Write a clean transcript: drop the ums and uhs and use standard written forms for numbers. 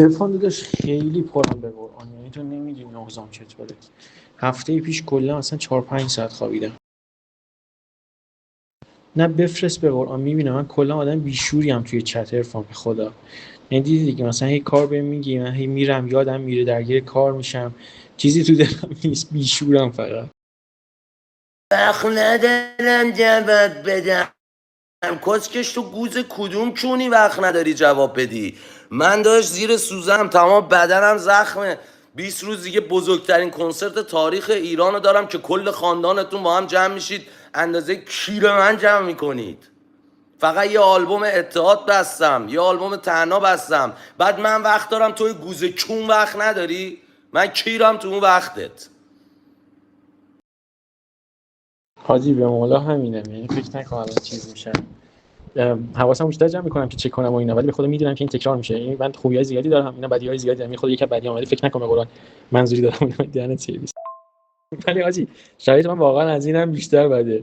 عرفان داداش خیلی پرم به قرآن، یعنی تو نمیدونی مغزم چطوره. هفته پیش کلا مثلا 4-5 ساعت خوابیدم. نه بفرست به قرآن، میبینم من کلا آدم بیشوریم توی چت عرفان، به خدا. یعنی دیدی دیگه، مثلا هی کار بهم میگی، من هی میرم یادم میره، درگیر کار میشم، چیزی تو دلم نیست، بیشورم فقط. وقت ندارم جواب بدم. کسکش تو گوز کدوم کونی وقت نداری جواب بدی؟ من داشت زیر سوزنم، تمام بدنم زخمه. 20 روز دیگه بزرگترین کنسرت تاریخ ایرانو دارم که کل خاندانتون با هم جمع میشید، اندازه کیر من جمع میکنید. فقط یه آلبوم اتحاد بستم، یه آلبوم تنها بستم، بعد من وقت دارم، توی گوز کون وقت نداری؟ من کیرم تو اون وقتت. حاجی به مولا همینم، یعنی فکر نکنم الان چیز میشه. حواسم بیشتر جمع میکنم که چک کنم و اینا، ولی به خدا میدونم که این تکرار میشه. یعنی من خوبیای زیادی دارم، اینا بدیهای زیادی دارم. خود یک بدیام، ولی فکر نکنم به قرآن منظوری دارم، اینا دهنت سرویس. ولی حاجی شرایط من واقعا از اینم بیشتر بده.